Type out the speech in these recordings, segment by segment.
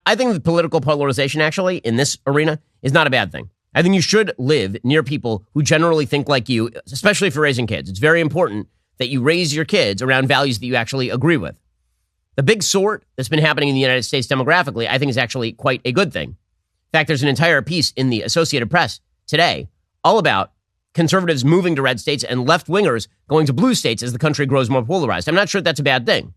I think that political polarization actually in this arena is not a bad thing. I think you should live near people who generally think like you, especially if you're raising kids. It's very important that you raise your kids around values that you actually agree with. The big sort that's been happening in the United States demographically, I think is actually quite a good thing. In fact, there's an entire piece in the Associated Press today all about conservatives moving to red states and left-wingers going to blue states as the country grows more polarized. I'm not sure that's a bad thing.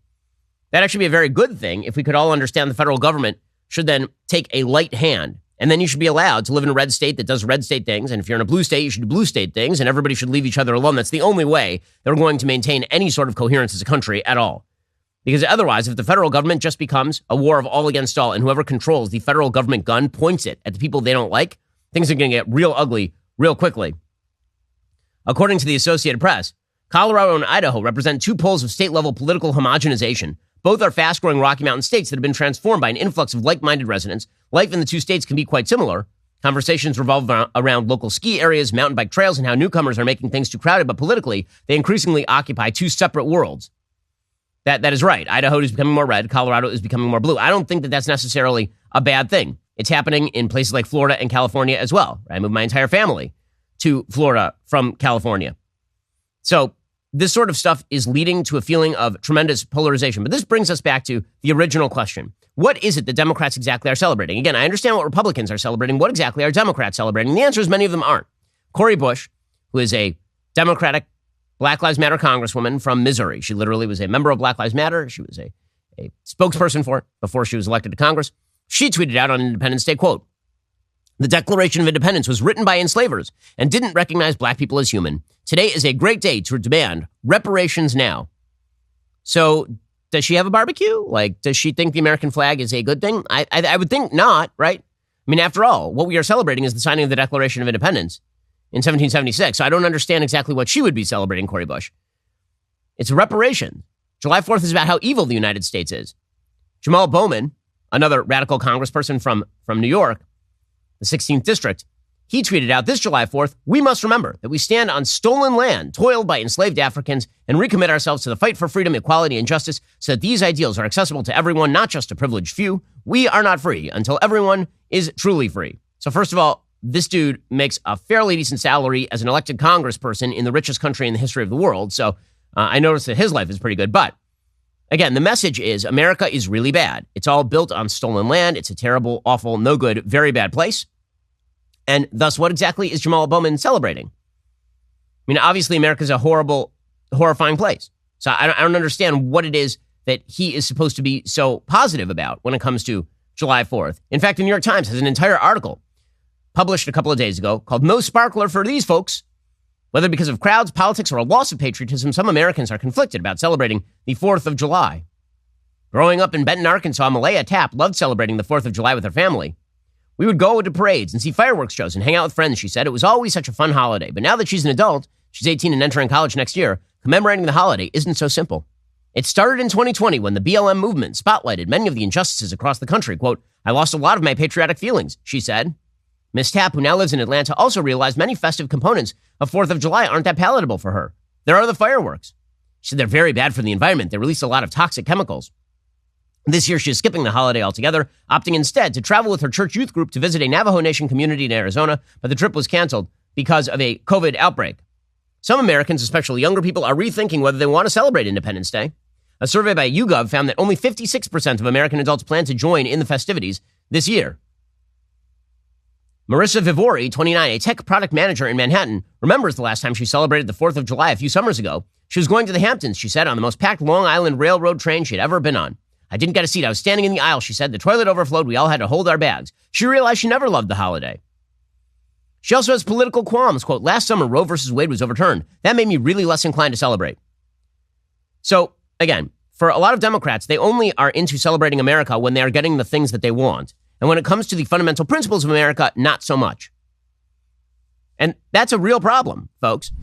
That'd actually be a very good thing if we could all understand the federal government should then take a light hand. And then you should be allowed to live in a red state that does red state things. And if you're in a blue state, you should do blue state things. And everybody should leave each other alone. That's the only way that we're going to maintain any sort of coherence as a country at all. Because otherwise, if the federal government just becomes a war of all against all, and whoever controls the federal government gun points it at the people they don't like, things are going to get real ugly real quickly. According to the Associated Press, Colorado and Idaho represent two poles of state-level political homogenization. Both are fast-growing Rocky Mountain states that have been transformed by an influx of like-minded residents. Life in the two states can be quite similar. Conversations revolve around local ski areas, mountain bike trails, and how newcomers are making things too crowded, but politically, they increasingly occupy two separate worlds. That is right. Idaho is becoming more red. Colorado is becoming more blue. I don't think that that's necessarily a bad thing. It's happening in places like Florida and California as well. I moved my entire family to Florida from California. So this sort of stuff is leading to a feeling of tremendous polarization. But this brings us back to the original question. What is it that Democrats exactly are celebrating? Again, I understand what Republicans are celebrating. What exactly are Democrats celebrating? The answer is many of them aren't. Cori Bush, who is a Democratic Black Lives Matter congresswoman from Missouri. She literally was a member of Black Lives Matter. She was a spokesperson for it before she was elected to Congress. She tweeted out on Independence Day, quote, "The Declaration of Independence was written by enslavers and didn't recognize black people as human. Today is a great day to demand reparations now." So does she have a barbecue? Like, does she think the American flag is a good thing? I would think not, right? I mean, after all, what we are celebrating is the signing of the Declaration of Independence in 1776. So I don't understand exactly what she would be celebrating, Cori Bush. It's reparations. July 4th is about how evil the United States is. Jamal Bowman, another radical congressperson from New York, the 16th district, he tweeted out this July 4th, "We must remember that we stand on stolen land, toiled by enslaved Africans, and recommit ourselves to the fight for freedom, equality, and justice so that these ideals are accessible to everyone, not just a privileged few. We are not free until everyone is truly free." So first of all, this dude makes a fairly decent salary as an elected congressperson in the richest country in the history of the world. So I noticed that his life is pretty good. But again, the message is America is really bad. It's all built on stolen land. It's a terrible, awful, no good, very bad place. And thus, what exactly is Jamal Bowman celebrating? I mean, obviously, America is a horrible, horrifying place. So I don't understand what it is that he is supposed to be so positive about when it comes to July 4th. In fact, the New York Times has an entire article published a couple of days ago called "No Sparkler for These Folks." Whether because of crowds, politics, or a loss of patriotism, some Americans are conflicted about celebrating the 4th of July. Growing up in Benton, Arkansas, Malaya Tapp loved celebrating the 4th of July with her family. "We would go to parades and see fireworks shows and hang out with friends," she said. "It was always such a fun holiday. But now that she's an adult, she's 18 and entering college next year, commemorating the holiday isn't so simple. It started in 2020 when the BLM movement spotlighted many of the injustices across the country. Quote, I lost a lot of my patriotic feelings," she said. Miss Tapp, who now lives in Atlanta, also realized many festive components of 4th of July aren't that palatable for her. There are the fireworks. She said they're very bad for the environment. They release a lot of toxic chemicals. This year, she is skipping the holiday altogether, opting instead to travel with her church youth group to visit a Navajo Nation community in Arizona, but the trip was canceled because of a COVID outbreak. Some Americans, especially younger people, are rethinking whether they want to celebrate Independence Day. A survey by YouGov found that only 56% of American adults plan to join in the festivities this year. Marissa Vivori, 29, a tech product manager in Manhattan, remembers the last time she celebrated the 4th of July a few summers ago. She was going to the Hamptons, she said, on the most packed Long Island Railroad train she had ever been on. "I didn't get a seat. I was standing in the aisle," she said. "The toilet overflowed. We all had to hold our bags." She realized she never loved the holiday. She also has political qualms. Quote, "Last summer, Roe versus Wade was overturned. That made me really less inclined to celebrate." So, again, for a lot of Democrats, they only are into celebrating America when they are getting the things that they want. And when it comes to the fundamental principles of America, not so much. And that's a real problem, folks.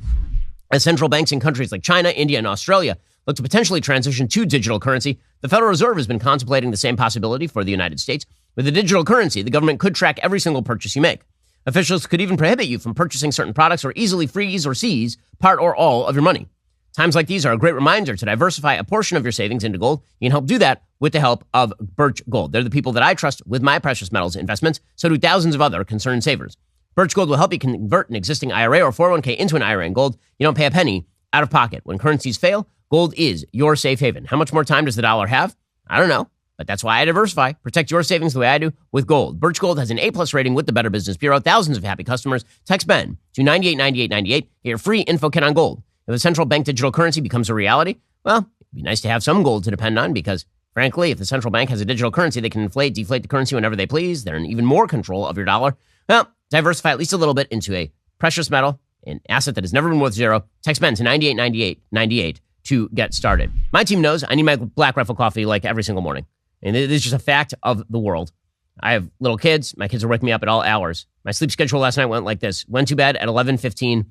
As central banks in countries like China, India, and Australia look to potentially transition to digital currency, the Federal Reserve has been contemplating the same possibility for the United States. With a digital currency, the government could track every single purchase you make. Officials could even prohibit you from purchasing certain products or easily freeze or seize part or all of your money. Times like these are a great reminder to diversify a portion of your savings into gold. You can help do that with the help of Birch Gold. They're the people that I trust with my precious metals investments. So do thousands of other concerned savers. Birch Gold will help you convert an existing IRA or 401k into an IRA in gold. You don't pay a penny out of pocket. When currencies fail, gold is your safe haven. How much more time does the dollar have? I don't know, but that's why I diversify. Protect your savings the way I do with gold. Birch Gold has an A+ rating with the Better Business Bureau. Thousands of happy customers. Text BEN to 989898. Get your free info kit on gold. If a central bank digital currency becomes a reality, well, it'd be nice to have some gold to depend on because, frankly, if the central bank has a digital currency, they can inflate, deflate the currency whenever they please. They're in even more control of your dollar. Well, diversify at least a little bit into a precious metal, an asset that has never been worth zero. Text BEN to 989898 to get started. My team knows I need my Black Rifle coffee like every single morning. And it is just a fact of the world. I have little kids. My kids will wake me up at all hours. My sleep schedule last night went like this. Went to bed at 11:15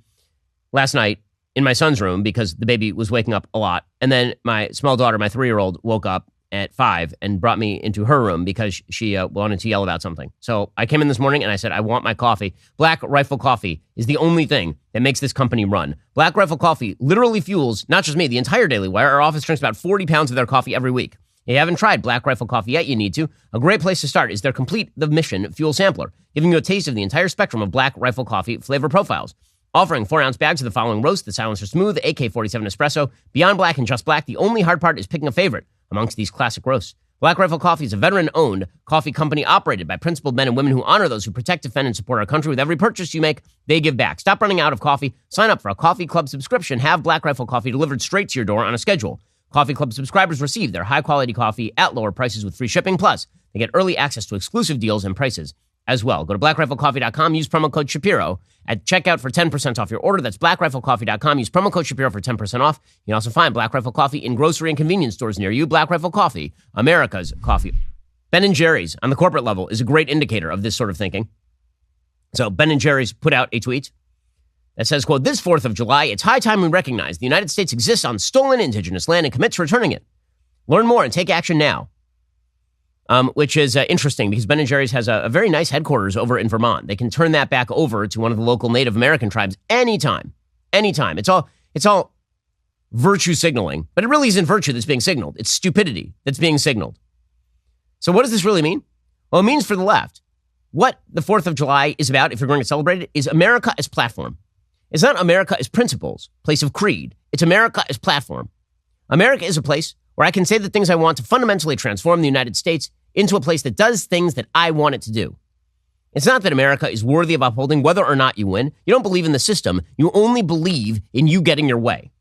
last night in my son's room because the baby was waking up a lot. And then my small daughter, my 3-year-old, woke up at 5 and brought me into her room because she wanted to yell about something. So I came in this morning and I said, I want my coffee. Black Rifle Coffee is the only thing that makes this company run. Black Rifle Coffee literally fuels, not just me, the entire Daily Wire. Our office drinks about 40 pounds of their coffee every week. If you haven't tried Black Rifle Coffee yet, you need to. A great place to start is their Complete the Mission Fuel Sampler, giving you a taste of the entire spectrum of Black Rifle Coffee flavor profiles. Offering 4-ounce bags of the following roast: the Silencer Smooth, AK-47 Espresso, Beyond Black, and Just Black. The only hard part is picking a favorite amongst these classic roasts. Black Rifle Coffee is a veteran-owned coffee company operated by principled men and women who honor those who protect, defend, and support our country. With every purchase you make, they give back. Stop running out of coffee. Sign up for a coffee club subscription. Have Black Rifle Coffee delivered straight to your door on a schedule. Coffee Club subscribers receive their high-quality coffee at lower prices with free shipping. Plus, they get early access to exclusive deals and prices as well. Go to blackriflecoffee.com. Use promo code Shapiro at checkout for 10% off your order. That's blackriflecoffee.com. Use promo code Shapiro for 10% off. You can also find Black Rifle Coffee in grocery and convenience stores near you. Black Rifle Coffee, America's coffee. Ben & Jerry's on the corporate level is a great indicator of this sort of thinking. So Ben & Jerry's put out a tweet that says, quote, "This 4th of July, it's high time we recognize the United States exists on stolen indigenous land and commit to returning it. Learn more and take action now." Which is interesting because Ben & Jerry's has a very nice headquarters over in Vermont. They can turn that back over to one of the local Native American tribes anytime. Anytime. It's all virtue signaling, but it really isn't virtue that's being signaled. It's stupidity that's being signaled. So what does this really mean? Well, it means for the left, what the 4th of July is about, if you're going to celebrate it, is America as platform. It's not America as principles, place of creed. It's America as platform. America is a place where I can say the things I want to fundamentally transform the United States into a place that does things that I want it to do. It's not that America is worthy of upholding whether or not you win. You don't believe in the system. You only believe in you getting your way.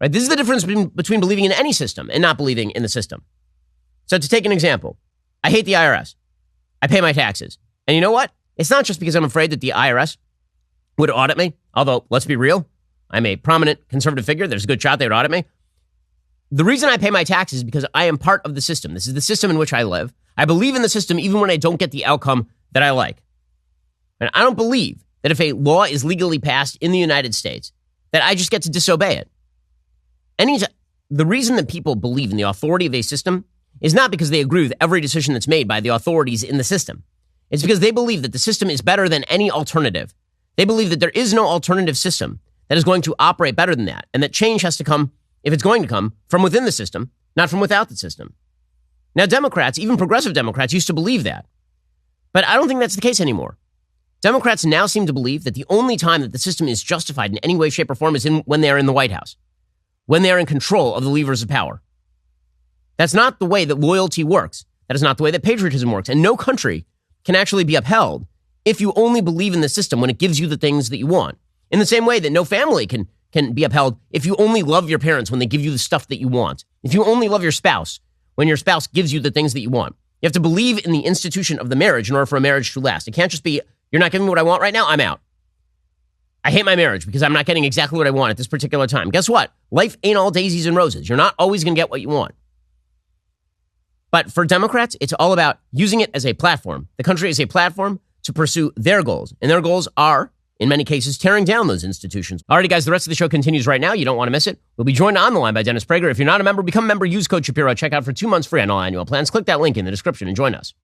Right? This is the difference between believing in any system and not believing in the system. So to take an example, I hate the IRS. I pay my taxes. And you know what? It's not just because I'm afraid that the IRS would audit me. Although, let's be real, I'm a prominent conservative figure. There's a good shot they would audit me. The reason I pay my taxes is because I am part of the system. This is the system in which I live. I believe in the system even when I don't get the outcome that I like. And I don't believe that if a law is legally passed in the United States, that I just get to disobey it. The reason that people believe in the authority of a system is not because they agree with every decision that's made by the authorities in the system. It's because they believe that the system is better than any alternative. They believe that there is no alternative system that is going to operate better than that, and that change has to come, if it's going to come, from within the system, not from without the system. Now, Democrats, even progressive Democrats, used to believe that. But I don't think that's the case anymore. Democrats now seem to believe that the only time that the system is justified in any way, shape, or form is when they are in the White House, when they are in control of the levers of power. That's not the way that loyalty works. That is not the way that patriotism works. And no country can actually be upheld if you only believe in the system when it gives you the things that you want. In the same way that no family can be upheld if you only love your parents when they give you the stuff that you want. If you only love your spouse when your spouse gives you the things that you want. You have to believe in the institution of the marriage in order for a marriage to last. It can't just be, you're not giving me what I want right now, I'm out. I hate my marriage because I'm not getting exactly what I want at this particular time. Guess what? Life ain't all daisies and roses. You're not always going to get what you want. But for Democrats, it's all about using it as a platform. The country is a platform to pursue their goals. And their goals are, in many cases, tearing down those institutions. Alrighty, guys, the rest of the show continues right now. You don't want to miss it. We'll be joined on the line by Dennis Prager. If you're not a member, become a member. Use code Shapiro. Check out for 2 months free on all annual plans. Click that link in the description and join us.